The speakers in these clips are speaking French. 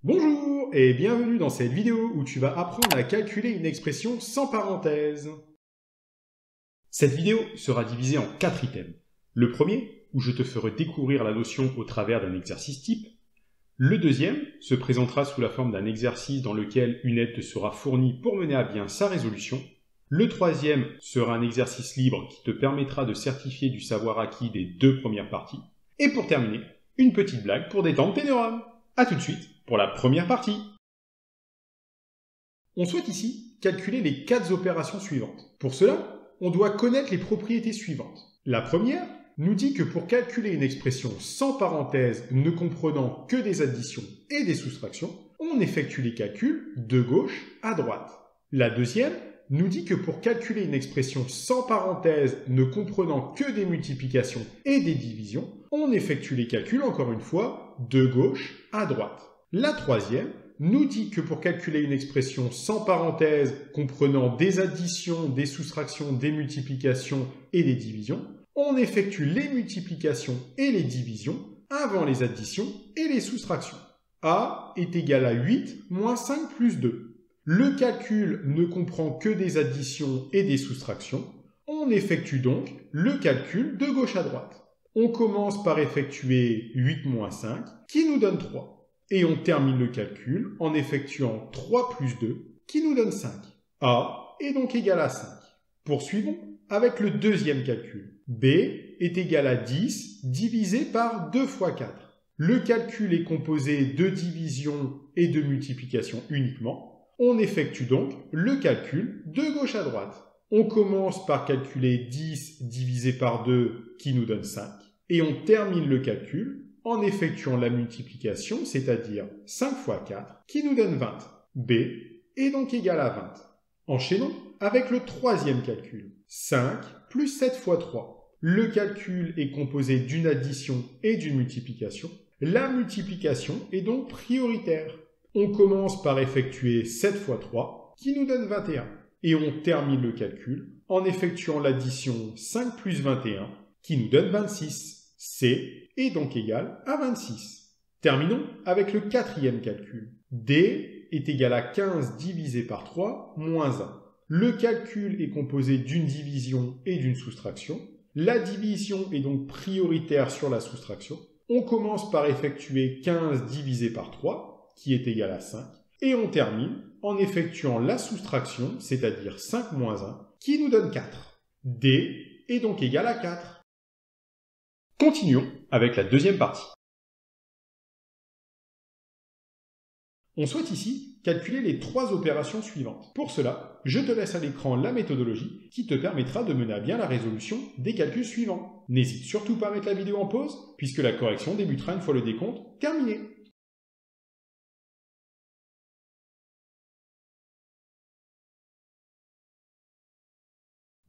Bonjour et bienvenue dans cette vidéo où tu vas apprendre à calculer une expression sans parenthèse. Cette vidéo sera divisée en 4 items. Le premier, où je te ferai découvrir la notion au travers d'un exercice type. Le deuxième se présentera sous la forme d'un exercice dans lequel une aide te sera fournie pour mener à bien sa résolution. Le troisième sera un exercice libre qui te permettra de certifier du savoir acquis des 2 premières parties. Et pour terminer, une petite blague pour détendre tes neurones. A tout de suite pour la première partie. On souhaite ici calculer les 4 opérations suivantes. Pour cela, on doit connaître les propriétés suivantes. La première nous dit que pour calculer une expression sans parenthèse ne comprenant que des additions et des soustractions, on effectue les calculs de gauche à droite. La deuxième nous dit que pour calculer une expression sans parenthèse ne comprenant que des multiplications et des divisions, on effectue les calculs, encore une fois, de gauche à droite. La troisième nous dit que pour calculer une expression sans parenthèse comprenant des additions, des soustractions, des multiplications et des divisions, on effectue les multiplications et les divisions avant les additions et les soustractions. A est égal à 8 moins 5 plus 2. Le calcul ne comprend que des additions et des soustractions. On effectue donc le calcul de gauche à droite. On commence par effectuer 8 moins 5 qui nous donne 3. Et on termine le calcul en effectuant 3 plus 2 qui nous donne 5. A est donc égal à 5. Poursuivons avec le deuxième calcul. B est égal à 10 divisé par 2 fois 4. Le calcul est composé de division et de multiplication uniquement. On effectue donc le calcul de gauche à droite. On commence par calculer 10 divisé par 2 qui nous donne 5. Et on termine le calcul en effectuant la multiplication, c'est-à-dire 5 fois 4, qui nous donne 20. B est donc égal à 20. Enchaînons avec le troisième calcul. 5 plus 7 fois 3. Le calcul est composé d'une addition et d'une multiplication. La multiplication est donc prioritaire. On commence par effectuer 7 fois 3, qui nous donne 21. Et on termine le calcul en effectuant l'addition 5 plus 21, qui nous donne 26. C est donc égal à 26. Terminons avec le quatrième calcul. D est égal à 15 divisé par 3 moins 1. Le calcul est composé d'une division et d'une soustraction. La division est donc prioritaire sur la soustraction. On commence par effectuer 15 divisé par 3, qui est égal à 5. Et on termine en effectuant la soustraction, c'est-à-dire 5 moins 1, qui nous donne 4. D est donc égal à 4. Continuons avec la deuxième partie. On souhaite ici calculer les 3 opérations suivantes. Pour cela, je te laisse à l'écran la méthodologie qui te permettra de mener à bien la résolution des calculs suivants. N'hésite surtout pas à mettre la vidéo en pause, puisque la correction débutera une fois le décompte terminé.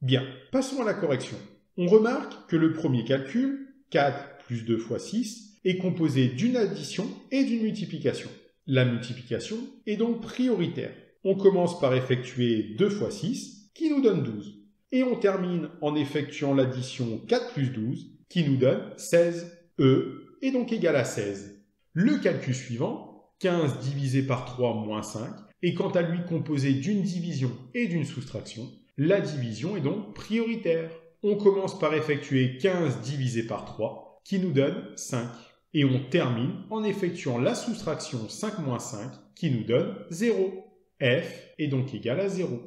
Bien, passons à la correction. On remarque que le premier calcul, 4 plus 2 fois 6, est composé d'une addition et d'une multiplication. La multiplication est donc prioritaire. On commence par effectuer 2 fois 6, qui nous donne 12. Et on termine en effectuant l'addition 4 plus 12, qui nous donne 16. E est donc égal à 16. Le calcul suivant, 15 divisé par 3 moins 5, est quant à lui composé d'une division et d'une soustraction. La division est donc prioritaire. On commence par effectuer 15 divisé par 3, qui nous donne 5. Et on termine en effectuant la soustraction 5 moins 5, qui nous donne 0. F est donc égal à 0.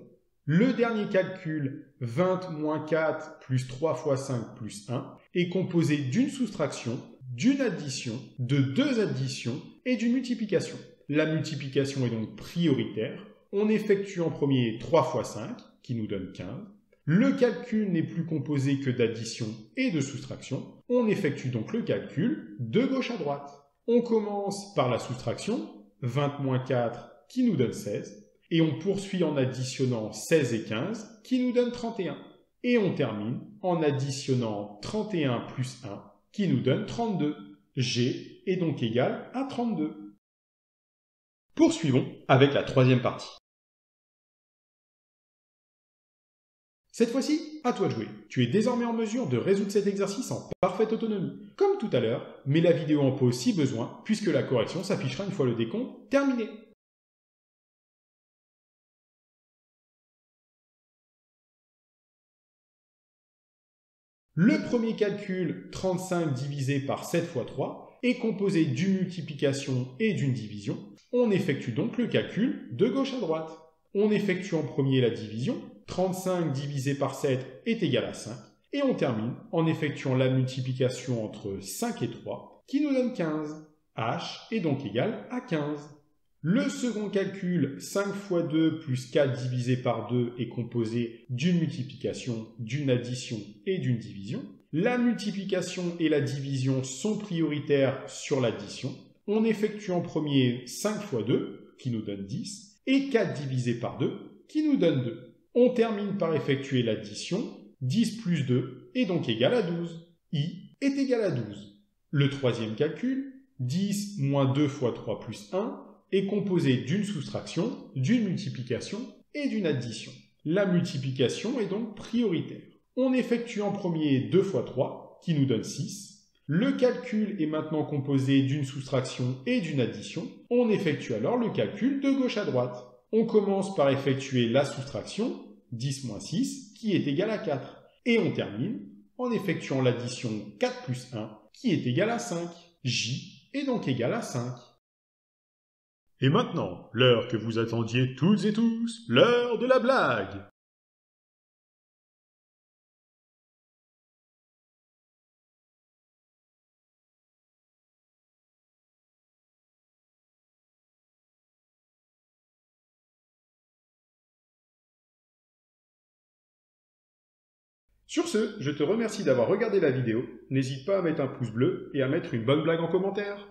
Le dernier calcul, 20 moins 4 plus 3 fois 5 plus 1, est composé d'une soustraction, d'une addition, de 2 additions et d'une multiplication. La multiplication est donc prioritaire. On effectue en premier 3 fois 5, qui nous donne 15. Le calcul n'est plus composé que d'addition et de soustraction. On effectue donc le calcul de gauche à droite. On commence par la soustraction, 20 moins 4 qui nous donne 16, et on poursuit en additionnant 16 et 15 qui nous donne 31. Et on termine en additionnant 31 plus 1 qui nous donne 32. G est donc égal à 32. Poursuivons avec la troisième partie. Cette fois-ci, à toi de jouer. Tu es désormais en mesure de résoudre cet exercice en parfaite autonomie. Comme tout à l'heure, mets la vidéo en pause si besoin, puisque la correction s'affichera une fois le décompte terminé. Le premier calcul, 35 divisé par 7 fois 3, est composé d'une multiplication et d'une division. On effectue donc le calcul de gauche à droite. On effectue en premier la division. 35 divisé par 7 est égal à 5. Et on termine en effectuant la multiplication entre 5 et 3, qui nous donne 15. H est donc égal à 15. Le second calcul, 5 fois 2 plus 4 divisé par 2, est composé d'une multiplication, d'une addition et d'une division. La multiplication et la division sont prioritaires sur l'addition. On effectue en premier 5 fois 2, qui nous donne 10, et 4 divisé par 2, qui nous donne 2. On termine par effectuer l'addition. 10 plus 2 est donc égal à 12. I est égal à 12. Le troisième calcul, 10 moins 2 fois 3 plus 1, est composé d'une soustraction, d'une multiplication et d'une addition. La multiplication est donc prioritaire. On effectue en premier 2 fois 3, qui nous donne 6. Le calcul est maintenant composé d'une soustraction et d'une addition. On effectue alors le calcul de gauche à droite. On commence par effectuer la soustraction, 10 moins 6, qui est égal à 4. Et on termine en effectuant l'addition 4 plus 1, qui est égal à 5. J est donc égal à 5. Et maintenant, l'heure que vous attendiez toutes et tous, l'heure de la blague. Sur ce, je te remercie d'avoir regardé la vidéo. N'hésite pas à mettre un pouce bleu et à mettre une bonne blague en commentaire.